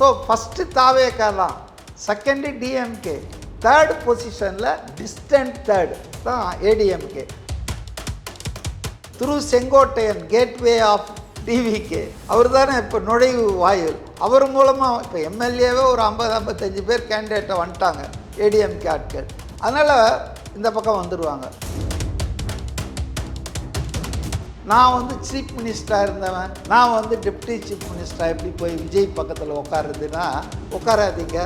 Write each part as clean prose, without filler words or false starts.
So first TVK தான், second DMK, third பொசிஷனில் distant third தான் ஏடிஎம்கே. திரு செங்கோட்டையன் கேட்வே ஆஃப் டிவிகே, அவர் தானே இப்போ நுழைவு வாயில். அவர் மூலமாக இப்போ எம்எல்ஏவே ஒரு 50-55 பேர் கேண்டிடேட்டை வந்துட்டாங்க ஏடிஎம்கே ஆட்கள். அதனால் இந்த பக்கம் வந்துடுவாங்க. நான் வந்து சீஃப் மினிஸ்டராக இருந்தவன், நான் வந்து டெப்டி சீஃப் மினிஸ்டராக எப்படி போய் விஜய் பக்கத்தில் உட்காருதுன்னா உட்காராதீங்க.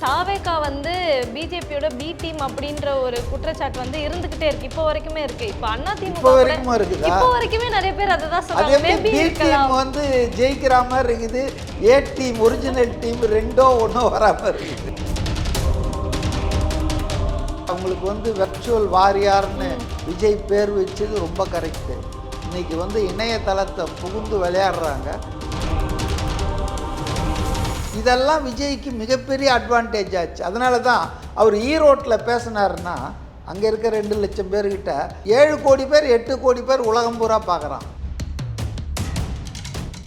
தாவேகா வந்து பிஜேபியோட பி டீம் அப்படின்ற ஒரு குற்றச்சாட்டு வந்து இருந்துகிட்டே இருக்கு, இப்போ வரைக்குமே இருக்கு. இப்போ அதிமுக வரைக்கும் இருக்குதா? இப்போ வரைக்குமே நிறைய பேர் அதை தான் சொல்றாங்க. அதே பி டீம் வந்து ஜெயிக்கிற மாதிரி இருக்குது, ஏ டீம் ஒரிஜினல் டீம் ரெண்டோ ஒன்றும் வராமல் இருக்குது. அவங்களுக்கு வந்து வெர்ச்சுவல் வாரியார்னு விஜய் பேர் வச்சது ரொம்ப கரெக்டு. இன்னைக்கு வந்து இணையதளத்தை புகுந்து விளையாடுறாங்க. இதெல்லாம் விஜய்க்கு மிகப்பெரிய அட்வான்டேஜ் ஆச்சு. அதனால தான் அவர் ஈரோட்டில் பேசினாருன்னா அங்கே இருக்க 2 லட்சம் பேர்கிட்ட 7 கோடி பேர் 8 கோடி பேர் உலகம் பூரா பார்க்குறான்.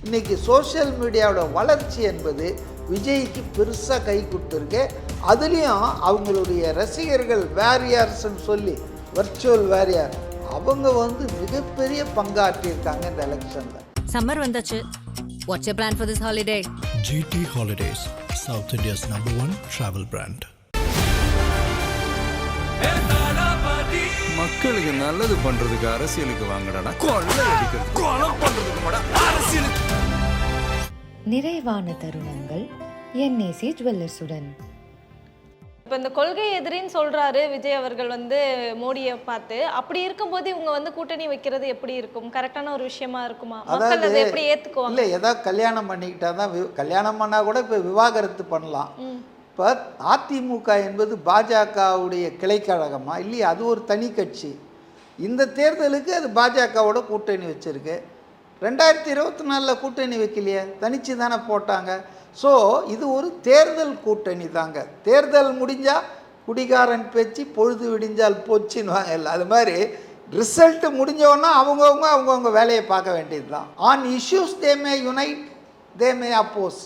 இன்றைக்கி சோஷியல் மீடியாவோட வளர்ச்சி என்பது விஜய்க்கு பெருசாக கை கொடுத்துருக்கு. அதுலேயும் அவங்களுடைய ரசிகர்கள் வேரியர்ஸ்ன்னு சொல்லி வர்ச்சுவல் வேரியர் அவங்க வந்து மிகப்பெரிய பங்காற்றியிருக்காங்க இந்த எலெக்ஷனில். சம்மர் வந்தாச்சு. What's your plan for this holiday? GT Holidays, South India's #1 travel brand. மக்களுக்கு நல்லது பண்றதுக்கு அரசியலுக்கு வாங்கடா, கொள்ளை அடிக்கிறது கொலை பண்றதுக்கு கூட அரசியலுக்கு. நிறைவான தருணங்கள் NAC ஜுவல்லர்ஸுடன். இப்போ இந்த கொள்கை எதிரின்னு சொல்றாரு விஜய் அவர்கள் வந்து மோடியை பார்த்து. அப்படி இருக்கும்போது இவங்க வந்து கூட்டணி வைக்கிறது எப்படி இருக்கும்? கரெக்டான ஒரு விஷயமா இருக்குமா? மக்கள் அதை எப்படி ஏற்றுக்குவாங்க? இல்லை, ஏதாவது கல்யாணம் பண்ணிக்கிட்டா தான் கல்யாணம் பண்ணால் கூட இப்போ விவாகரத்து பண்ணலாம். இப்போ அதிமுக என்பது பாஜகவுடைய கிளைக்கழகமா இல்லையா? அது ஒரு தனி கட்சி. இந்த தேர்தலுக்கு அது பாஜகவோட கூட்டணி வச்சுருக்கு. 2024 கூட்டணி வைக்கலையே, தனிச்சு தானே போட்டாங்க. ஸோ இது ஒரு தேர்தல் கூட்டணி தாங்க. தேர்தல் முடிஞ்சால் குடிகாரன் பேச்சு, பொழுது விடிஞ்சால் போச்சுன்னுவாங்க இல்லை, அது மாதிரி ரிசல்ட்டு முடிஞ்சோன்னா அவங்கவுங்க வேலையை பார்க்க வேண்டியது தான். On issues they may unite, they may oppose.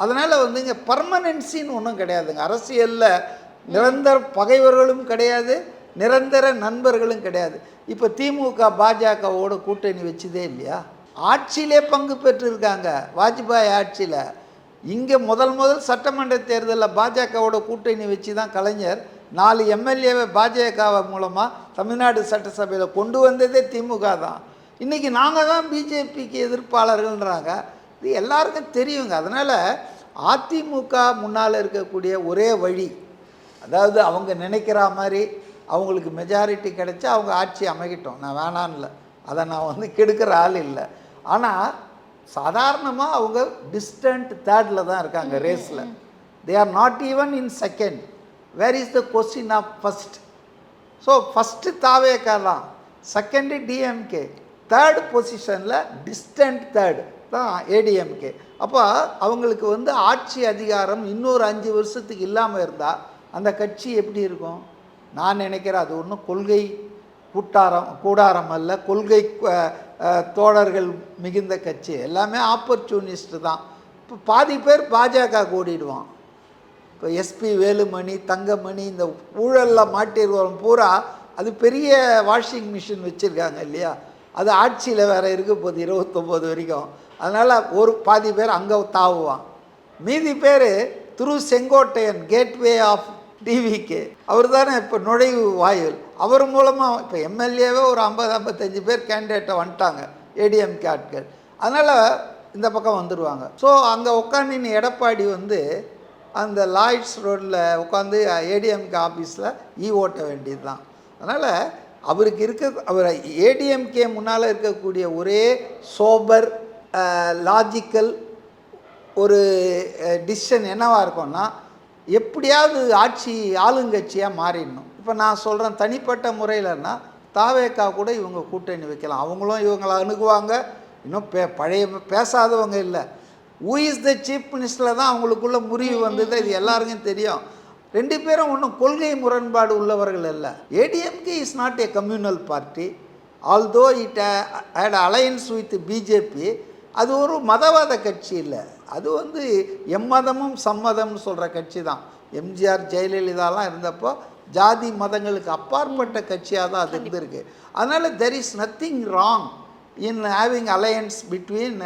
அதனால் வந்து இங்கே பர்மனன்சின்னு ஒன்றும் கிடையாதுங்க. அரசியலில் நிரந்தர பகைவர்களும் கிடையாது, நிரந்தர நண்பர்களும் கிடையாது. இப்போ திமுக பாஜகவோட கூட்டணி வச்சுதே இல்லையா? ஆட்சியிலே பங்கு பெற்றிருக்காங்க. வாஜ்பாய் ஆட்சியில் இங்கே முதல் சட்டமன்ற தேர்தலில் பாஜகவோட கூட்டணி வச்சு தான் கலைஞர் 4 எம்எல்ஏவை பாஜக மூலமாக தமிழ்நாடு சட்டசபையில் கொண்டு வந்ததே திமுக தான். இன்றைக்கி நாங்கள் தான் பிஜேபிக்கு எதிர்ப்பாளர்கள்ன்றாங்க. இது எல்லாருக்கும் தெரியுங்க. அதனால் அதிமுக முன்னால் இருக்கக்கூடிய ஒரே வழி, அதாவது அவங்க நினைக்கிற மாதிரி அவங்களுக்கு மெஜாரிட்டி கிடைச்சா அவங்க ஆட்சி அமைக்கட்டும், நான் வேணான்ல, அதை நான் வந்து கெடுக்கிற ஆள் இல்லை. ஆனால் சாதாரணமாக அவங்க டிஸ்டன்ட் தேர்டில் தான் இருக்காங்க ரேஸில். They are not even in second. Where is the question of first? So first TVK தான், செகண்டு டிஎம்கே, தேர்ட் பொசிஷனில் டிஸ்டன்ட் தேர்ட் தான் ஏடிஎம்கே. அப்போ அவங்களுக்கு வந்து ஆட்சி அதிகாரம் இன்னொரு 5 வருஷத்துக்கு இல்லாமல் இருந்தால் அந்த கட்சி எப்படி இருக்கும்? நான் நினைக்கிறேன் அது ஒன்றும் கொள்கை கூடாரம் அல்ல, கொள்கை தோழர்கள் மிகுந்த கட்சி. எல்லாமே ஆப்பர்ச்சுனிஸ்ட் தான். இப்போ பாதி பேர் பாஜக ஓடிடுவான். இப்போ எஸ்பி வேலுமணி, தங்கமணி, இந்த ஊழலில் மாட்டிடுவோம் பூரா அது பெரிய வாஷிங் மிஷின் வச்சுருக்காங்க இல்லையா? அது ஆட்சியில் வேறு இருக்க போகுது 29 வரைக்கும். அதனால் ஒரு பாதி பேர் அங்கே தாவுவான். மீதி பேர் திரு செங்கோட்டையன் கேட்வே ஆஃப் டிவிகே, அவர் தானே இப்போ நுழைவு வாயில். அவர் மூலமாக இப்போ எம்எல்ஏவே ஒரு 50-55 பேர் கேண்டிடேட்டை வந்துட்டாங்க ஏடிஎம்கே ஆட்கள். அதனால் இந்த பக்கம் வந்துடுவாங்க. ஸோ அங்கே உட்காந்து எடப்பாடி வந்து அந்த லாய்ட்ஸ் ரோட்டில் உட்காந்து ஏடிஎம்கே ஆஃபீஸில் ஓட்ட வேண்டியது தான். அதனால் அவருக்கு அவர் ஏடிஎம்கே முன்னால் இருக்கக்கூடிய ஒரே சோபர் லாஜிக்கல் ஒரு டிசிஷன் என்னவாக இருக்கும்னா, எப்படியாவது ஆட்சி ஆளுங்கட்சியாக மாறிடணும். இப்போ நான் சொல்கிறேன், தனிப்பட்ட முறையிலன்னா தாவேக்கா கூட இவங்க கூட்டணி வைக்கலாம். அவங்களும் இவங்களை அணுகுவாங்க. இன்னும் பழைய பேசாதவங்க இல்லை. ஹூ இஸ் த சீஃப் மினிஸ்டரில் தான் அவங்களுக்குள்ள முறிவு வந்தது. இது எல்லாருக்கும் தெரியும். 2 பேரும் ஒன்றும் கொள்கை முரண்பாடு உள்ளவர்கள் இல்லை. ADMK is not a communal party. Although it had alliance with BJP, அது ஒரு மதவாத கட்சி இல்லை, அது வந்து எம்மதமும் சம்மதம்னு சொல்கிற கட்சி தான். எம்ஜிஆர் ஜெயலலிதாலாம் இருந்தப்போ ஜாதி மதங்களுக்கு அப்பாற்பட்ட கட்சியாக தான் அது இருந்திருக்கு. அதனால் there is nothing wrong in having alliance between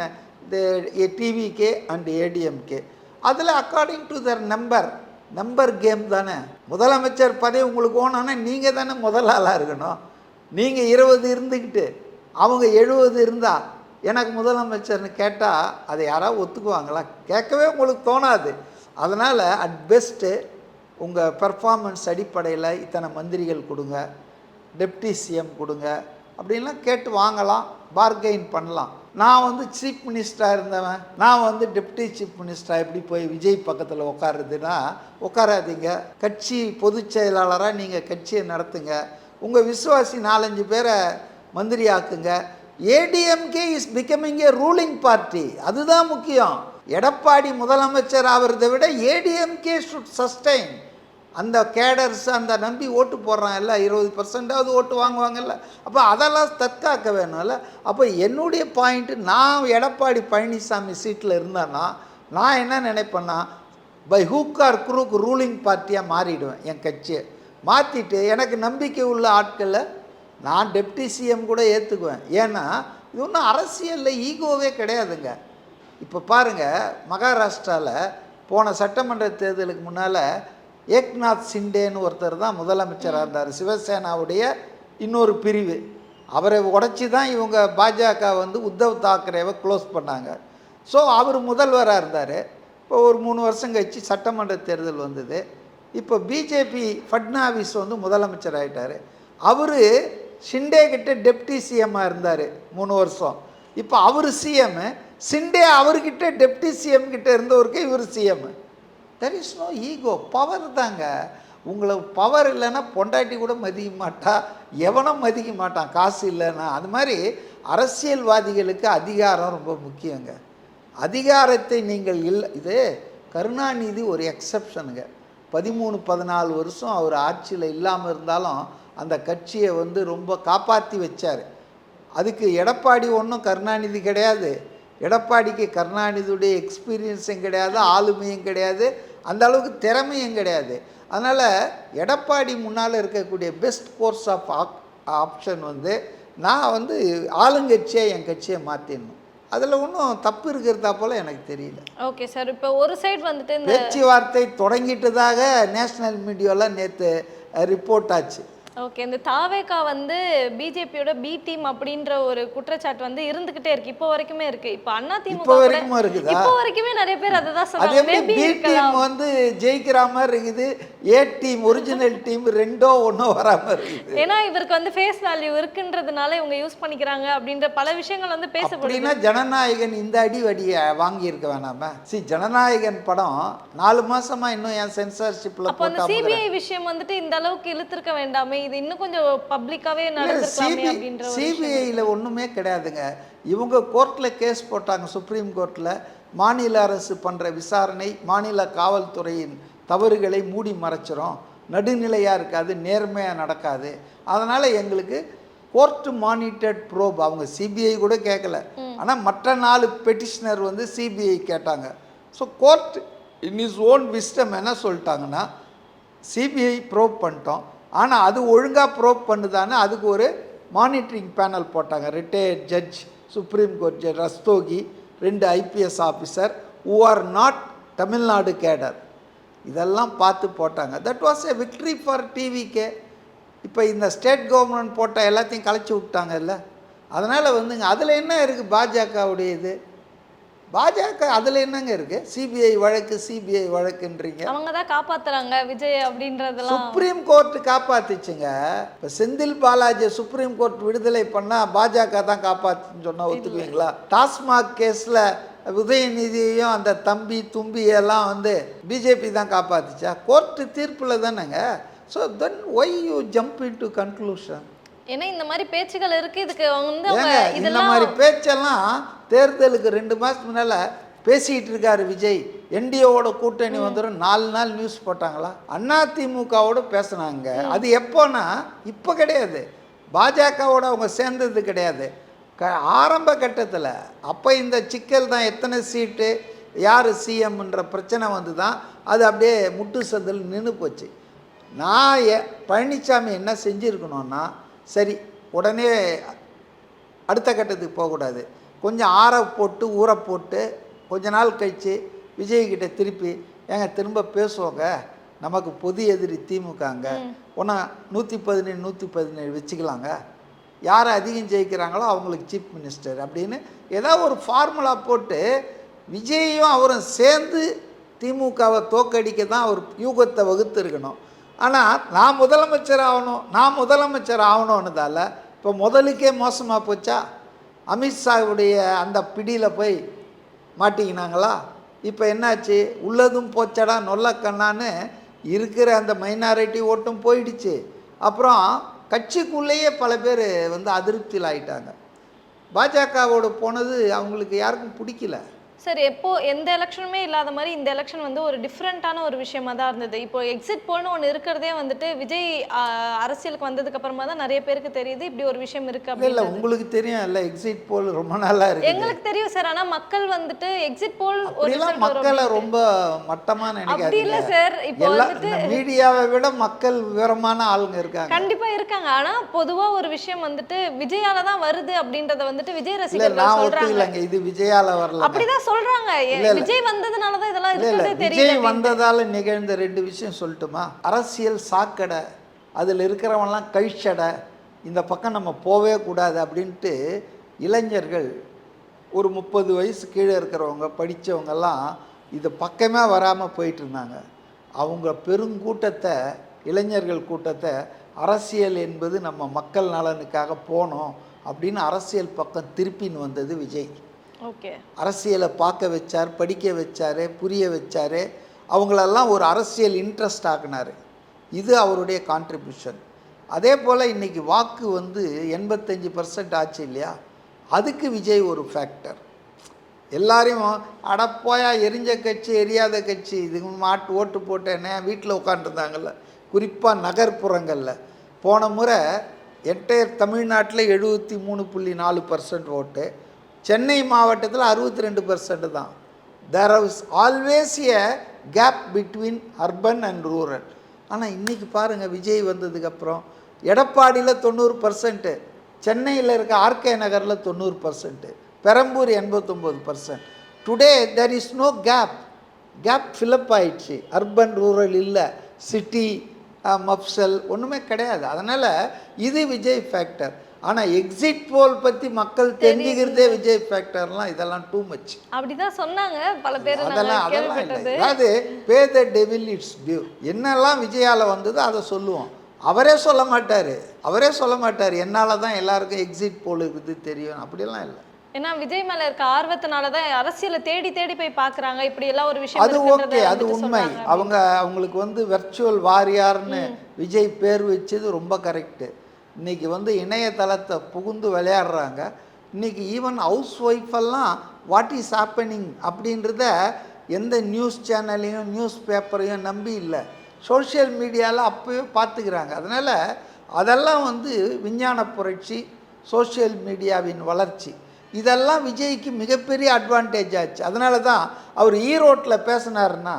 TVK and ADMK. அதில் according to their number game தானே. முதலமைச்சர் பதவி உங்களுக்கு ஓணுன்னா நீங்கள் தானே முதல் ஆளாக இருக்கணும். நீங்கள் 20 இருந்துக்கிட்டு அவங்க 70 இருந்தால் எனக்கு முதலமைச்சர்னு கேட்டால் அதை யாராவது ஒத்துக்குவாங்களா? கேட்கவே உங்களுக்கு தோணாது. அதனால் அட் பெஸ்ட்டு உங்கள் பெர்ஃபார்மன்ஸ் அடிப்படையில் இத்தனை மந்திரிகள் கொடுங்க, டெப்டி சிஎம் கொடுங்க அப்படின்லாம் கேட்டு வாங்கலாம், பார்கெயின் பண்ணலாம். நான் வந்து சீஃப் மினிஸ்டராக இருந்தவன், நான் வந்து டெப்டி சீஃப் மினிஸ்டராக எப்படி போய் விஜய் பக்கத்தில் உட்காருதுன்னா உட்காராதீங்க. கட்சி பொதுச் செயலாளராக நீங்கள் கட்சியை நடத்துங்க, உங்கள் விசுவாசி 4-5 பேரை மந்திரி ஆக்குங்க. ADMK is becoming a ruling party, அதுதான் முக்கியம். எடப்பாடி முதலமைச்சர் ஆகிறதை விட ஏடிஎம்கே ஷுட் சஸ்டைன். அந்த கேடர்ஸ் அந்த நம்பி ஓட்டு போடுறான் இல்லை, 20% ஓட்டு வாங்குவாங்கல்ல, அப்போ அதெல்லாம் தற்காக்க வேணும்ல. அப்போ என்னுடைய பாயிண்ட்டு, நான் எடப்பாடி பழனிசாமி சீட்டில் இருந்தேன்னா நான் என்ன நினைப்பேன்னா, by hook or crook ruling பார்ட்டியாக மாறிடுவேன். என் கட்சியை மாற்றிட்டு எனக்கு நம்பிக்கை உள்ள ஆட்களை நான் டெப்டி சிஎம் கூட ஏற்றுக்குவேன். ஏன்னா இது ஒன்றும் அரசியலில் ஈகோவே கிடையாதுங்க. இப்போ பாருங்கள், மகாராஷ்டிராவில் போன சட்டமன்ற தேர்தலுக்கு முன்னால் ஏக்நாத் சிண்டேன்னு ஒருத்தர் தான் முதலமைச்சராக இருந்தார், சிவசேனாவுடைய இன்னொரு பிரிவு. அவரை உடைச்சி தான் இவங்க பாஜக வந்து உத்தவ் தாக்கரேவை க்ளோஸ் பண்ணாங்க. ஸோ அவர் முதல்வராக இருந்தார். இப்போ ஒரு 3 வருஷம் கழிச்சு சட்டமன்ற தேர்தல் வந்தது. இப்போ பிஜேபி ஃபட்னாவிஸ் வந்து முதலமைச்சர் ஆகிட்டார். அவர் ஷிண்டே கிட்ட டெப்டி சிஎம்மாக இருந்தார் 3 வருஷம். இப்போ அவர் சிஎம், ஷிண்டே அவர்கிட்ட டெப்டி சிஎம் கிட்ட இருந்தவருக்கு இவர் CM. There is no ego, power தாங்க. உங்களை பவர் இல்லைன்னா பொண்டாட்டி கூட மதிக்க மாட்டா, எவனும் மதிக்க மாட்டான் காசு இல்லைன்னா. அது மாதிரி அரசியல்வாதிகளுக்கு அதிகாரம் ரொம்ப முக்கியங்க. அதிகாரத்தை நீங்கள் இல்லை, இது கருணாநிதி ஒரு எக்ஸப்ஷனுங்க. 13-14 வருஷம் அவர் ஆட்சியில் இல்லாமல் இருந்தாலும் அந்த கட்சியை வந்து ரொம்ப காப்பாற்றி வச்சார். அதுக்கு எடப்பாடி ஒன்றும் கருணாநிதி கிடையாது. எடப்பாடிக்கு கருணாநிதியுடைய எக்ஸ்பீரியன்ஸும் கிடையாது, ஆளுமையும் கிடையாது, அந்த அளவுக்கு திறமையும் கிடையாது. அதனால் எடப்பாடி முன்னால் இருக்கக்கூடிய பெஸ்ட் கோர்ஸ் ஆஃப் ஆப்ஷன் வந்து நான் வந்து ஆளுங்கட்சியாக என் கட்சியை மாற்றிடணும். அதில் ஒன்றும் தப்பு இருக்கிறதா போல் எனக்கு தெரியல. ஓகே சார், இப்போ ஒரு சைடு வந்துட்டு இந்த பேச்சுவார்த்தை தொடங்கிட்டதாக நேஷ்னல் மீடியாவில் நேற்று ரிப்போர்ட் ஆச்சு. ஓகே, இந்த தாவேகா வந்து பிஜேபியோட பி டீம் அப்படின்ற ஒரு குற்றச்சாட்டு வந்து இருந்துகிட்டே இருக்கு, இப்போ வரைக்குமே இருக்கு. இப்போ அதிமுக இப்போ வரைக்கும் இருக்குதா? இப்போ வரைக்குமே நிறைய பேர் அதை தான் அதே மாதிரி பி டீம் வந்து ஜெயிக்கிற மாதிரி இருக்குது, ஏ டீம் ஒரிஜினல் டீம் ரெண்டோ ஒன்றோ வராமல் இருக்குது. ஏன்னா இவருக்கு வந்து ஃபேஸ் வேல்யூ இருக்குன்றதுனால இவங்க யூஸ் பண்ணிக்கிறாங்க அப்படின்ற பல விஷயங்கள் வந்து பேசப்படுது. அப்படின்னா ஜனநாயகன் இந்த அடிவடியை வாங்கியிருக்க வேணாமா? ஜனநாயகன் படம் 4 மாசமா இன்னும் என் சென்சார்ஷிப்ல அப்போ அந்த சிபிஐ விஷயம் வந்துட்டு இந்த அளவுக்கு இழுத்துருக்க வேண்டாமே, இது இன்னும் கொஞ்சம் பப்ளிக்காவே நடந்துக்கலாமே அப்படின்ற ஒரு சிபிஐல ஒண்ணுமே கிடையாதுங்க. இவங்க கோர்ட்ல கேஸ் போட்டாங்க, சுப்ரீம் கோர்ட்ல. மாநில அரசு பண்ற விசாரணை மாநில காவல்துறையின் தவறுகளை மூடி மறைச்சிரும், நடுநிலையா இருக்காது, நேர்மையா நடக்காது. அதனால எங்களுக்கு கோர்ட் மானிட்டர்ட் ப்ரோப், அவங்க சிபிஐ கூட கேட்கல, ஆனால் மற்ற 4 பெட்டிஷனர் வந்து சிபிஐ கேட்டாங்க. So court in is own wisdom என்ன சொல்லிட்டாங்கன்னா, சிபிஐ ப்ரோப் பண்ணிட்டோம், ஆனால் அது ஒழுங்காக ப்ரோப் பண்ணுதானே அதுக்கு ஒரு மானிட்டரிங் பேனல் போட்டாங்க. Retired judge, supreme court judge Rastogi, 2 IPS officer who are not Tamil Nadu cadre, இதெல்லாம் பார்த்து போட்டாங்க. That was a victory for TVK. இப்போ இந்த ஸ்டேட் கவர்மெண்ட் போட்ட எல்லாத்தையும் கலைச்சி விட்டாங்கல்ல. அதனால் வந்துங்க அதில் என்ன இருக்குது பாஜகவுடைய இது? பாஜக அதில் என்னங்க இருக்குது? சிபிஐ வழக்குன்றீங்க, அவங்க தான் காப்பாத்துறாங்க விஜய் அப்படின்றதெல்லாம். சுப்ரீம் கோர்ட் காப்பாத்துச்சுங்க. இப்போ செந்தில் பாலாஜி சுப்ரீம் கோர்ட் விடுதலை பண்ணால் பாஜக தான் காப்பாத்துன்னு சொன்னால் ஒத்துக்குவீங்களா? டாஸ்மாக் கேஸில் உதயநிதியையும் அந்த தும்பி எல்லாம் வந்து பிஜேபி தான் காப்பாத்துச்சா? கோர்ட்டு தீர்ப்பில் தானேங்க. So then why you jump in to conclusion? ஏன்னா இந்த மாதிரி பேச்சுகள் இருக்கு, இதுக்கு வந்து இந்த மாதிரி பேச்செல்லாம் தேர்தலுக்கு 2 மாதத்துக்கு முன்னால் பேசிகிட்டு இருக்காரு விஜய். என்டிஏவோட கூட்டணி வந்துடும் 4 நாள் நியூஸ் போட்டாங்களா? அதிமுகவோட பேசுனாங்க. அது எப்போனா இப்போ கிடையாது, பாஜகவோட அவங்க சேர்ந்தது கிடையாது. ஆரம்ப கட்டத்தில் அப்போ இந்த சிக்கல் தான், எத்தனை சீட்டு, யார் சிஎம்ன்ற பிரச்சனை வந்து தான் அது அப்படியே முட்டு சந்தில் நின்று போச்சு. நான் பழனிசாமி என்ன செஞ்சுருக்கணும்னா, சரி உடனே அடுத்த கட்டத்துக்கு போகக்கூடாது, கொஞ்சம் ஆற போட்டு ஊற போட்டு கொஞ்ச நாள் கழித்து விஜய்கிட்ட திருப்பி ஏங்க திரும்ப பேசுவோங்க, நமக்கு பொது எதிரி திமுகங்க, ஒன்றா 117 117 வச்சுக்கலாங்க, யார் அதிகம் ஜெயிக்கிறாங்களோ அவங்களுக்கு சீஃப் மினிஸ்டர் அப்படின்னு ஏதாவது ஒரு ஃபார்முலா போட்டு விஜயும் அவரும் சேர்ந்து திமுகவை தோக்கடிக்க தான் அவர் யூகத்தை வகுத்து இருக்கணும். ஆனால் நான் முதலமைச்சர் ஆகணும்னதால இப்போ முதலுக்கே மோசமாக போச்சா? அமித்ஷாவுடைய அந்த பிடியில் போய் மாட்டிக்கினாங்களா? இப்போ என்னாச்சு? உள்ளதும் போச்சடா நொல்லக்கண்ணான்னு இருக்கிற அந்த மைனாரிட்டி ஓட்டும் போயிடுச்சு. அப்புறம் கட்சிக்குள்ளேயே பல பேர் வந்து அதிருப்தியில் ஆயிட்டாங்க. பாஜகவோடு போனது அவங்களுக்கு யாருக்கும் பிடிக்கல. சார் எப்போ எந்த எலெக்ஷனுமே இல்லாத மாதிரி இந்த எலெக்ஷன் வந்து ஒரு டிஃப்ரெண்ட்டான ஒரு விஷயமா தான் இருந்தது. இப்போ எக்ஸிட் போல்னு ஒன்று இருக்கிறதே வந்துட்டு விஜய் அரசியலுக்கு வந்ததுக்கு அப்புறமா தான் நிறைய பேருக்கு தெரியுது இப்படி ஒரு விஷயம் இருக்கு அப்படி. இல்லை உங்களுக்கு தெரியும் இல்லை, எக்ஸிட் போல் ரொம்ப நல்லா இருக்கு. எங்களுக்கு தெரியும் சார், ஆனால் மக்கள் வந்துட்டு எக்ஸிட் போல் மக்களை ரொம்ப மட்டமா அப்படி இல்லை சார். இப்போ வந்துட்டு மீடியாவை விட மக்கள் விவரமான ஆளுங்க இருக்காங்க, கண்டிப்பா இருக்காங்க. ஆனா பொதுவா ஒரு விஷயம் வந்துட்டு விஜயால தான் வருது அப்படின்றத வந்துட்டு விஜய் ரசிகர்கள் சொல்றாங்க. இது விஜயால வரல, அப்படிதான் சொல்றாங்க. விஜய் வந்ததுனால தான் இதெல்லாம் இருக்குதே தெரியல. விஜய் வந்ததால நிகழ்ந்த 2 விஷயம் சொல்லட்டுமா? அரசியல் சாக்கடை, அதில் இருக்கிறவங்கலாம் கழிச்சடை, இந்த பக்கம் நம்ம போவே கூடாது அப்படின்ட்டு இளைஞர்கள் ஒரு 30 வயசு கீழே இருக்கிறவங்க படித்தவங்கெல்லாம் இது பக்கமே வராமல் போயிட்டு இருந்தாங்க. அவங்க பெருங்கூட்டத்தை, இளைஞர்கள் கூட்டத்தை, அரசியல் என்பது நம்ம மக்கள் நலனுக்காக போனோம் அப்படின்னு அரசியல் பக்கம் திருப்பின்னு வந்தது விஜய். ஓகே, அரசியலை பார்க்க வச்சார், படிக்க வச்சார், புரிய வச்சார், அவங்களெல்லாம் ஒரு அரசியல் இன்ட்ரெஸ்ட் ஆக்குனார். இது அவருடைய கான்ட்ரிபியூஷன். அதே போல் இன்றைக்கி வாக்கு வந்து 85% ஆச்சு இல்லையா? அதுக்கு விஜய் ஒரு ஃபேக்டர். எல்லாரையும் அடப்போயா எரிஞ்ச கட்சி எரியாத கட்சி இதுக்கு மாட்டு ஓட்டு போட்டேன்னே வீட்டில் உட்காந்துருந்தாங்கல்ல, குறிப்பாக நகர்ப்புறங்களில். போன முறை என்டையர் தமிழ்நாட்டில் 73.4% ஓட்டு, சென்னை மாவட்டத்தில் 62% தான். There is always a gap between urban and rural. ஆனால் இன்றைக்கி பாருங்கள், விஜய் வந்ததுக்கப்புறம் எடப்பாடியில் 90%, சென்னையில் இருக்க ஆர்கே நகரில் 90%, Perambur 89%. Today there is no gap fill up ஆயிடுச்சு. அர்பன் ரூரல் இல்லை, சிட்டி மப்சல் ஒன்றுமே கிடையாது. அதனால் இது விஜய் ஃபேக்டர். ஆனால் எக்ஸிட் போல் பற்றி மக்கள் தெரிஞ்சுக்கிறதே விஜய் ஃபேக்டர்லாம் இதெல்லாம் டூ மச். அப்படிதான் சொன்னாங்க பல பேர். அதெல்லாம் இல்லை. அதாவது பே த டெவில் இட்ஸ் டியூ. என்னெல்லாம் விஜயால் வந்ததோ அதை சொல்லுவோம். அவரே சொல்ல மாட்டார் என்னால் தான் எல்லாருக்கும் எக்ஸிட் போல் இருக்குது தெரியும், அப்படியெல்லாம் இல்லை. ஏன்னா விஜய் மேல இருக்க ஆர்வத்தினால தான் அரசியலை தேடி தேடி போய் பார்க்குறாங்க. இப்படி எல்லாம் ஒரு விஷயம் அது ஓகே, அது உண்மை. அவங்களுக்கு வந்து வெர்ச்சுவல் வாரியார்னு விஜய் பேர் வச்சது ரொம்ப கரெக்டு. இன்றைக்கி வந்து இணையதளத்தை புகுந்து விளையாடுறாங்க. இன்றைக்கி ஈவன் ஹவுஸ் ஒய்ஃபெல்லாம் வாட் இஸ் ஹேப்பனிங் அப்படின்றத எந்த நியூஸ் சேனலையும் நியூஸ் பேப்பரையும் நம்பி இல்லை, சோஷியல் மீடியாவில் அப்போவே பார்த்துக்கிறாங்க. அதனால் அதெல்லாம் வந்து விஞ்ஞான புரட்சி, சோஷியல் மீடியாவின் வளர்ச்சி, இதெல்லாம் விஜய்க்கு மிகப்பெரிய அட்வான்டேஜ் ஆச்சு. அதனால தான் அவர் ஈரோட்டில் பேசினாருன்னா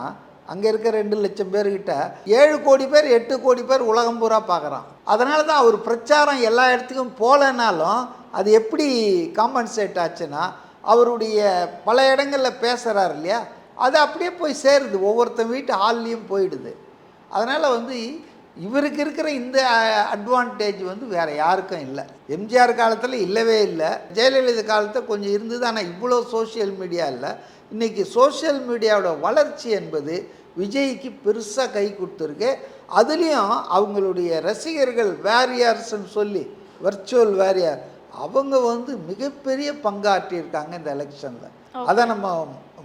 அங்கே இருக்க 2 லட்சம் பேர்கிட்ட 7 கோடி பேர் 8 கோடி பேர் உலகம் பூரா பார்க்குறான். அதனால தான் அவர் பிரச்சாரம் எல்லா இடத்துக்கும் போகலனாலும் அது எப்படி காம்பன்சேட் ஆச்சுன்னா, அவருடைய பல இடங்களில் பேசுகிறார் இல்லையா, அது அப்படியே போய் சேருது, ஒவ்வொருத்தன் வீட்டு ஹால்லையும் போயிடுது. அதனால் வந்து இவருக்கு இருக்கிற இந்த அட்வான்டேஜ் வந்து வேறு யாருக்கும் இல்லை. எம்ஜிஆர் காலத்தில் இல்லவே இல்லை, ஜெயலலிதா காலத்தில் கொஞ்சம் இருந்தது. ஆனால் இவ்வளோ சோஷியல் மீடியா இல்லை. இன்றைக்கி சோஷியல் மீடியாவோட வளர்ச்சி என்பது விஜய்க்கு பெருசாக கை கொடுத்துருக்கு. அதுலேயும் அவங்களுடைய ரசிகர்கள் வேரியர்ஸ்ன்னு சொல்லி, வர்ச்சுவல் வேரியர், அவங்க வந்து மிகப்பெரிய பங்காற்றியிருக்காங்க இந்த எலெக்ஷனில். அதை நம்ம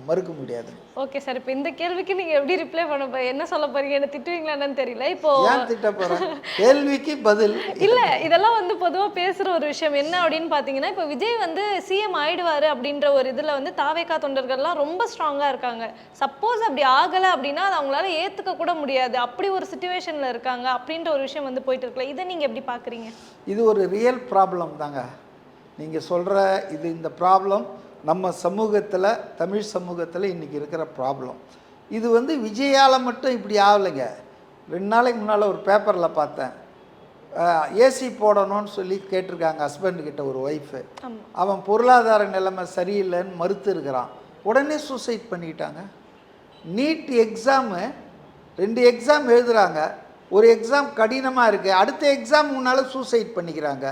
மறுக்க முடியாது. ஓகே சார், இப்போ இந்த கேள்விக்கு நீங்கள் எப்படி ரிப்ளை பண்ண என்ன சொல்ல போறீங்க? என்ன திட்டுவீங்களான்னு தெரியல. இப்போ ஏன் திட்ட போகிறேன்? கேள்விக்கு பதில் இல்லை, இதெல்லாம் வந்து பொதுவாக பேசுகிற ஒரு விஷயம் என்ன அப்படின்னு பார்த்தீங்கன்னா, இப்போ விஜய் வந்து சிஎம் ஆயிடுவார் அப்படின்ற ஒரு இதில் வந்து தாவேகா தொண்டர்கள்லாம் ரொம்ப ஸ்ட்ராங்காக இருக்காங்க. சப்போஸ் அப்படி ஆகலை அப்படின்னா அது அவங்களால ஏற்றுக்க கூட முடியாது, அப்படி ஒரு சுச்சுவேஷனில் இருக்காங்க அப்படின்ற ஒரு விஷயம் வந்து போயிட்டு இருக்குல்ல, இதை நீங்கள் எப்படி பார்க்குறீங்க? இது ஒரு ரியல் ப்ராப்ளம் தாங்க. நீங்கள் சொல்கிற இந்த ப்ராப்ளம் நம்ம சமூகத்தில், தமிழ் சமூகத்தில் இன்றைக்கி இருக்கிற ப்ராப்ளம். இது வந்து விஜயால் மட்டும் இப்படி ஆகலைங்க. 2 நாளைக்கு முன்னால் ஒரு பேப்பரில் பார்த்தேன், ஏசி போடணும்னு சொல்லி கேட்டிருக்காங்க ஹஸ்பண்டுக்கிட்ட ஒரு ஒய்ஃபு. அவன் பொருளாதார நிலைமை சரியில்லைன்னு மறுத்து இருக்கிறான். உடனே சூசைட் பண்ணிக்கிட்டாங்க. நீட் எக்ஸாமு 2 எக்ஸாம் எழுதுகிறாங்க. ஒரு எக்ஸாம் கடினமாக இருக்குது, அடுத்த எக்ஸாம் முன்னால் சூசைட் பண்ணிக்கிறாங்க.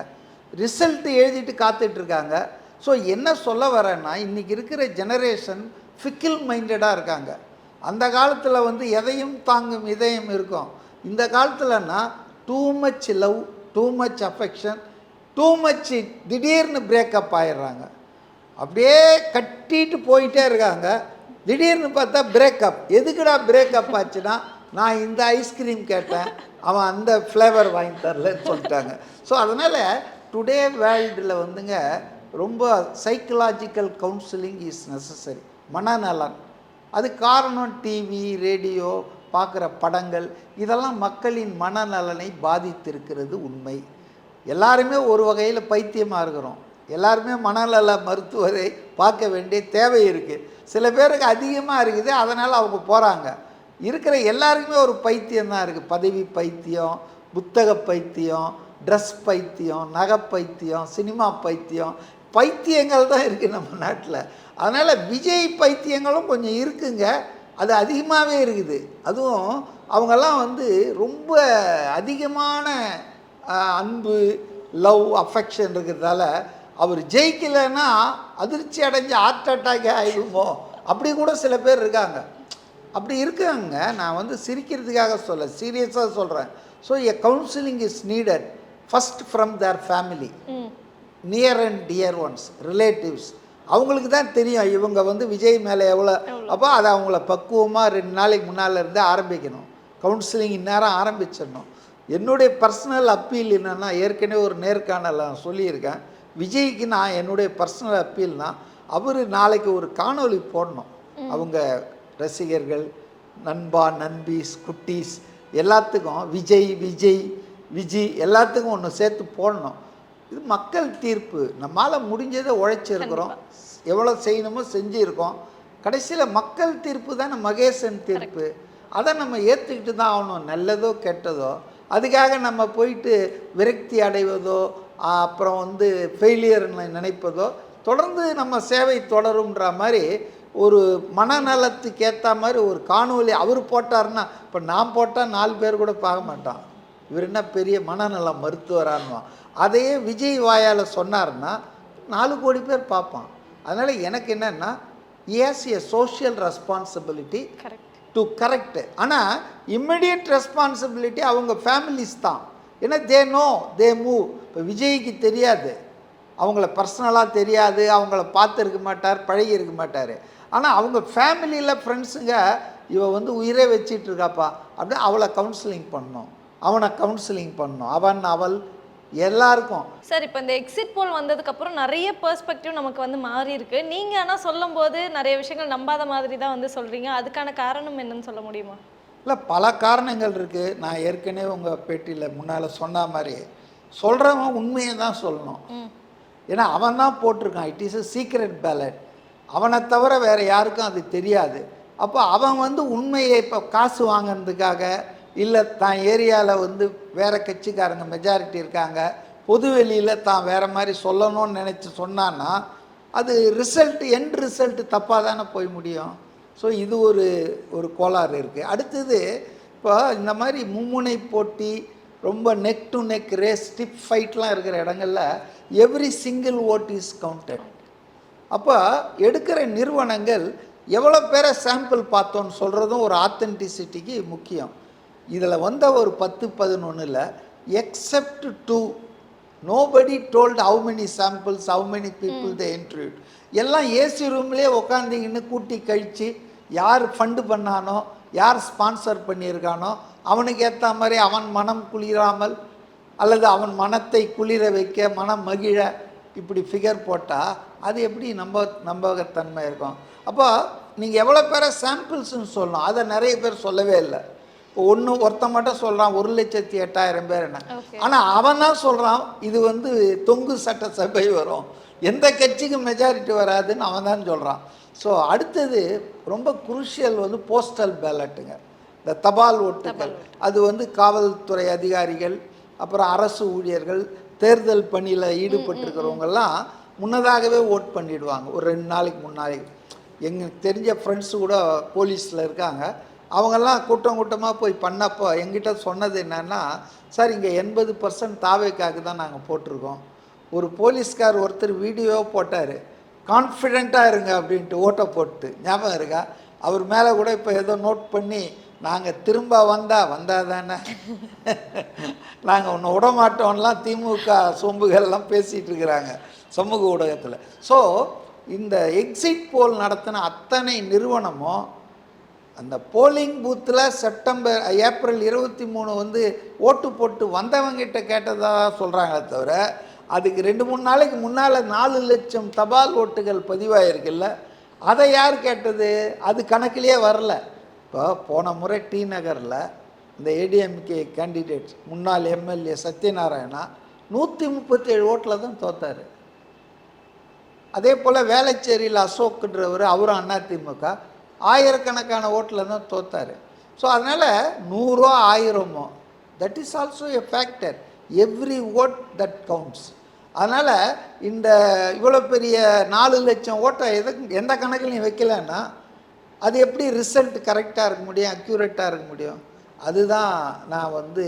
ரிசல்ட்டு எழுதிட்டு காத்துட்ருக்காங்க. ஸோ என்ன சொல்ல வரேன்னா, இன்றைக்கி இருக்கிற ஜெனரேஷன் ஃபிக்கில் மைண்டடாக இருக்காங்க. அந்த காலத்தில் வந்து எதையும் தாங்கும் இதயம் இருக்கும். இந்த காலத்தில்னா too much love, too much affection, too much திடீர்னு பிரேக்கப் ஆயிடுறாங்க. அப்படியே கட்டிட்டு போயிட்டே இருக்காங்க. திடீர்னு பார்த்தா பிரேக்கப். எதுக்குடா பிரேக்கப் ஆச்சுன்னா, நான் இந்த ஐஸ்கிரீம் கேட்டேன், அவன் அந்த ஃப்ளேவர் வாங்கி தரலன்னு சொல்லிட்டாங்க. ஸோ அதனால் டுடே வேர்ல்டில் வந்துங்க ரொம்ப சைக்கலாஜிக்கல் கவுன்சிலிங் இஸ் நெசசரி. மனநலன். அது காரணம் டிவி, ரேடியோ, பார்க்குற படங்கள் இதெல்லாம் மக்களின் மனநலனை பாதித்திருக்கிறது உண்மை. எல்லாருமே ஒரு வகையில் பைத்தியமாக இருக்கிறோம். எல்லாருமே மனநல மருத்துவரை பார்க்க வேண்டிய தேவை இருக்குது. சில பேருக்கு அதிகமாக இருக்குது, அதனால் அவங்க போகிறாங்க. இருக்கிற எல்லாருக்குமே ஒரு பைத்தியம் தான் இருக்குது. பதவி பைத்தியம், புத்தக பைத்தியம், ட்ரெஸ் பைத்தியம், நகை பைத்தியம், சினிமா பைத்தியம், பைத்தியங்கள் தான் இருக்குது நம்ம நாட்டில். அதனால் விஜய் பைத்தியங்களும் கொஞ்சம் இருக்குங்க, அது அதிகமாகவே இருக்குது. அதுவும் அவங்கெல்லாம் வந்து ரொம்ப அதிகமான அன்பு, லவ், அஃபெக்ஷன் இருக்கிறதால அவர் ஜெயிக்கலைன்னா அதிர்ச்சி அடைஞ்சு ஹார்ட் அட்டாக்கே ஆகிடுமோ அப்படி கூட சில பேர் இருக்காங்க. அப்படி இருக்காங்க. நான் வந்து சிரிக்கிறதுக்காக சொல்ல, சீரியஸாக சொல்கிறேன். So a counselling is needed first from their family, near and dear once, relatives. அவங்களுக்கு தான் தெரியும் இவங்க வந்து விஜய் மேலே எவ்வளோ. அப்போ அதை அவங்கள பக்குவமாக 2 நாளைக்கு முன்னால் இருந்து ஆரம்பிக்கணும். கவுன்சிலிங் இந்நேரம் ஆரம்பிச்சிடணும். என்னுடைய பர்சனல் அப்பீல் என்னென்னா, ஏற்கனவே ஒரு நேர்காணல் நான் சொல்லியிருக்கேன். விஜய்க்கு நான் என்னுடைய பர்சனல் அப்பீல்னால், அவர் நாளைக்கு ஒரு காணொளி போடணும். அவங்க ரசிகர்கள், நண்பா, நண்பீஸ், குட்டீஸ் எல்லாத்துக்கும் விஜய் விஜய் விஜி எல்லாத்துக்கும் ஒன்று சேர்த்து போடணும். இது மக்கள் தீர்ப்பு. நம்மளால் முடிஞ்சதை உழைச்சிருக்கிறோம், எவ்வளோ செய்யணுமோ செஞ்சுருக்கோம். கடைசியில் மக்கள் தீர்ப்பு தானே மகேசன் தீர்ப்பு. அதை நம்ம ஏற்றுக்கிட்டு தான் ஆகணும், நல்லதோ கெட்டதோ. அதுக்காக நம்ம போயிட்டு விரக்தி அடைவதோ அப்புறம் வந்து ஃபெயிலியர்னு நினைப்பதோ, தொடர்ந்து நம்ம சேவை தொடரும்ன்ற மாதிரி ஒரு மனநலத்துக்கு ஏற்ற மாதிரி ஒரு காணொலி அவர் போட்டார்னா, இப்போ நான் போட்டால் 4 பேர் கூட பார்க்க மாட்டான், இவர் என்ன பெரிய மனநல மருத்துவரானுவான். அதையே விஜய் வாயால் சொன்னார்னா 4 கோடி பேர் பார்ப்பான். அதனால் எனக்கு என்னென்னா, has a social responsibility to correct. ஆனால் இம்மிடியட் ரெஸ்பான்சிபிலிட்டி அவங்க ஃபேமிலிஸ் தான். ஏன்னா தே மூவ். இப்போ விஜய்க்கு தெரியாது, அவங்கள பர்சனலாக தெரியாது, அவங்கள பார்த்துருக்க மாட்டார், பழகி இருக்க மாட்டார். ஆனால் அவங்க ஃபேமிலியில் ஃப்ரெண்ட்ஸுங்க இவ வந்து உயிரே வச்சிட்ருக்காப்பா அப்படின்னு அவளை கவுன்சிலிங் பண்ணணும், அவனை கவுன்சிலிங் பண்ணணும், அவன் அவள் எல்லாருக்கும். சார், இப்போ இந்த எக்ஸிட் போல் வந்ததுக்கப்புறம் நிறைய பெர்ஸ்பெக்டிவ் நமக்கு வந்து மாறி இருக்கு. நீங்கள் ஆனால் சொல்லும் போது நிறைய விஷயங்கள் நம்பாத மாதிரி தான் வந்து சொல்கிறீங்க. அதுக்கான காரணம் என்னன்னு சொல்ல முடியுமா? இல்லை, பல காரணங்கள் இருக்குது. நான் ஏற்கனவே உங்கள் பேட்டியில் முன்னால் சொன்ன மாதிரி சொல்கிறவன் உண்மையை தான் சொல்லணும். ஏன்னா அவன் தான் போட்டிருக்கான். It is a secret ballot. அவனை தவிர வேறு யாருக்கும் அது தெரியாது. அப்போ அவன் வந்து உண்மையை இப்போ காசு வாங்கினதுக்காக, இல்லை தான் ஏரியாவில் வந்து வேறு கட்சிக்காரங்க மெஜாரிட்டி இருக்காங்க, பொது வெளியில் தான் வேறு மாதிரி சொல்லணும்னு நினச்சி சொன்னான்னா அது எண்ட் ரிசல்ட்டு தப்பாக தானே போய் முடியும். ஸோ இது ஒரு கோளாறு இருக்குது. அடுத்தது, இப்போ இந்த மாதிரி மும்முனை போட்டி, ரொம்ப neck to neck race, stiff ஃபைட்லாம் இருக்கிற இடங்களில் every single vote is counted. அப்போ எடுக்கிற நிறுவனங்கள் எவ்வளோ பேரை சாம்பிள் பார்த்தோன்னு சொல்கிறதும் ஒரு ஆத்தென்டிசிட்டிக்கு முக்கியம். இதில் வந்த ஒரு 10-11 accept 2 nobody told how many samples, how many people they interviewed. எல்லாம் ஏசி ரூம்லேயே உட்காந்திங்கன்னு கூட்டி கழித்து யார் ஃபண்டு பண்ணானோ, யார் ஸ்பான்சர் பண்ணியிருக்கானோ அவனுக்கு ஏற்ற மாதிரி அவன் மனம் குளிராமல் அல்லது அவன் மனத்தை குளிர வைக்க, மனம் மகிழ இப்படி ஃபிகர் போட்டால் அது எப்படி நம்பகத்தன்மை இருக்கும்? அப்போ நீங்கள் எவ்வளோ பேரை சாம்பிள்ஸ்ன்னு சொல்லணும், அதை நிறைய பேர் சொல்லவே இல்லை. இப்போ ஒருத்தன் மட்டும் சொல்கிறான் 1,08,000 பேர் என்ன. Okay. ஆனால் அவன் தான் சொல்கிறான் இது வந்து தொங்கு சட்டசபை வரும், எந்த கட்சிக்கும் மெஜாரிட்டி வராதுன்னு அவன் தான் சொல்கிறான். ஸோ அடுத்தது ரொம்ப குருஷியல் வந்து போஸ்டல் பேலட்டுங்க, இந்த தபால் ஓட்டுகள். அது வந்து காவல்துறை அதிகாரிகள், அப்புறம் அரசு ஊழியர்கள், தேர்தல் பணியில் ஈடுபட்டிருக்கிறவங்கெல்லாம் முன்னதாகவே ஓட் பண்ணிடுவாங்க. ஒரு 2 நாளைக்கு முன்னாடி எங்களுக்கு தெரிஞ்ச ஃப்ரெண்ட்ஸு கூட போலீஸில் இருக்காங்க. அவங்கெல்லாம் கூட்டமாக போய் பண்ணப்போ எங்கிட்ட சொன்னது என்னென்னா, சார் இங்கே 80% தாவேக்காக்கு தான் நாங்கள் போட்டிருக்கோம். ஒரு போலீஸ்கார் ஒருத்தர் வீடியோ போட்டார், கான்ஃபிடெண்ட்டாக இருங்க அப்படின்ட்டு ஓட்டை போட்டு, ஞாபகம் இருக்கா? அவர் மேலே கூட இப்போ ஏதோ நோட் பண்ணி நாங்கள் திரும்ப வந்தால் தானே நாங்கள் ஒன்று விடமாட்டோம்லாம் திமுக சொம்புகள்லாம் பேசிகிட்டு இருக்கிறாங்க சமூக ஊடகத்தில். ஸோ இந்த எக்ஸிட் போல் நடத்தின அத்தனை நிறுவனமும் அந்த போலிங் பூத்தில் ஏப்ரல் 23 வந்து ஓட்டு போட்டு வந்தவங்கிட்ட கேட்டதாக சொல்கிறாங்களே தவிர, அதுக்கு 2-3 நாளைக்கு முன்னால் 4 லட்சம் தபால் ஓட்டுகள் பதிவாயிருக்குல்ல, அதை யார் கேட்டது? அது கணக்கிலேயே வரல. இப்போ போன முறை டி நகரில் இந்த ஏடிஎம்கே கேண்டிடேட் முன்னாள் எம்எல்ஏ சத்யநாராயணா 137 ஓட்டில் தான் தோத்தார். அதே போல் வேளச்சேரியில் அசோக்குன்றவர், அவரும் அதிமுக, ஆயிரக்கணக்கான ஓட்டில் தான் தோத்தார். ஸோ அதனால் 100 1000 that is also a factor. Every vote that counts. அதனால் இந்த இவ்வளோ பெரிய 4 லட்சம் ஓட்டை எந்த கணக்கிலையும் வைக்கலைன்னா அது எப்படி ரிசல்ட் கரெக்டாக இருக்க முடியும், அக்யூரேட்டாக இருக்க முடியும்? அதுதான் நான் வந்து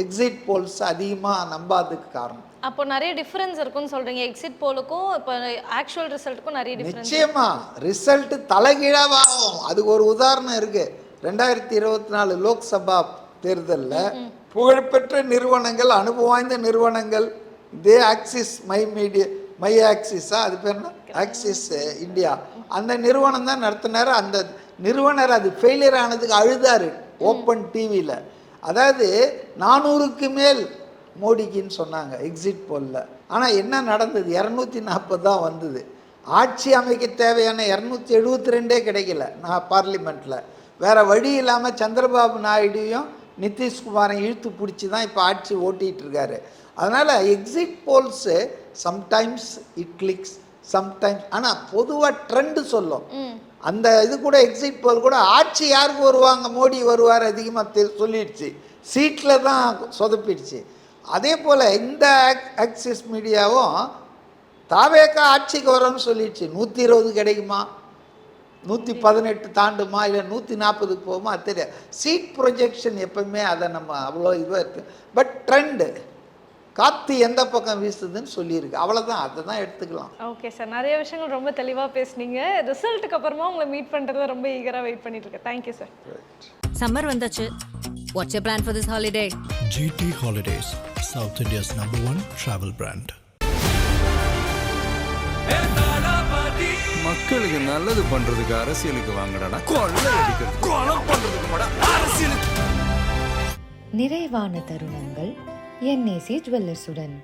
எக்ஸிட் போல்ஸ் அதிகமாக நம்பாததுக்கு காரணம். அப்போ நிறைய டிஃபரன்ஸ் இருக்குன்னு சொல்றீங்க, எக்ஸிட் போலுக்கும் இப்போ ஆக்சுவல் ரிசல்ட்டுக்கும் நிறைய டிஃபரன்ஸ். நிச்சயமா ரிசல்ட் தலைகீழாகும். அதுக்கு ஒரு உதாரணம் இருக்கு. 2024 லோக்சபா தேர்தலில் புகழ்பெற்ற நிறுவனங்கள், அனுபவம் வாய்ந்த நிறுவனங்கள், இதே ஆக்சிஸ் மை ஆக்சிஸா, அது பேர் என்ன, ஆக்சிஸ் இந்தியா, அந்த நிறுவனம் தான் நடத்தினார். அந்த நிறுவனர் அது ஃபெயிலியர் ஆனதுக்கு அழுதாரு ஓப்பன் டிவியில். அதாவது 400க்கு மேல் மோடிக்குன்னு சொன்னாங்க எக்ஸிட் போலில். ஆனால் என்ன நடந்தது? 240 தான் வந்தது. ஆட்சி அமைக்க தேவையான 272 கிடைக்கல நான் பார்லிமெண்ட்டில். வேறு வழி இல்லாமல் சந்திரபாபு நாயுடுவையும் நிதிஷ்குமாரையும் இழுத்து பிடிச்சி தான் இப்போ ஆட்சி ஓட்டிகிட்டு இருக்காரு. அதனால் exit polls sometimes it clicks, sometimes. ஆனால் பொதுவாக ட்ரெண்டு சொல்லும். அந்த இது கூட எக்ஸிட் போல் கூட ஆட்சி யாருக்கு வருவாங்க, மோடி வருவார் அதிகமாக சொல்லிடுச்சு, சீட்டில் தான் சொதப்பிடுச்சு. அதே போல் இந்த ஆக்சிஸ் மீடியாவும் தாவேக்கா ஆட்சிக்கு வரோன்னு சொல்லிடுச்சு. 120 கிடைக்குமா, 118 தாண்டுமா, இல்லை 140க்கு போகுமா தெரியாது. சீட் ப்ரொஜெக்ஷன் எப்பவுமே அதை நம்ம அவ்வளோ இதுவாக இருக்குது. பட் ட்ரெண்டு, காற்று எந்த பக்கம் வீசுதுன்னு சொல்லியிருக்கு, அவ்வளோதான். அதை தான் எடுத்துக்கலாம். ஓகே சார், நிறைய விஷயங்கள் ரொம்ப தெளிவாக பேசுனீங்க. ரிசல்ட்டுக்கு அப்புறமா உங்களை மீட் பண்ணுறதுல ரொம்ப ஈகராக வெயிட் பண்ணிட்டு இருக்கேன். Thank you sir. சம்மர் வந்தாச்சு. What's your plan for this holiday? GT Holidays, South India's #1 travel brand. மக்களுக்கு நல்லது பண்றதுக்கு அரசியலுக்கு வாங்கடா, கொள்ளை அடிக்கிறது, கொலை பண்றதுக்கு அரசியலுக்கு. நிறைவான தருணங்கள் NAC ஜுவல்லர்ஸுடன்.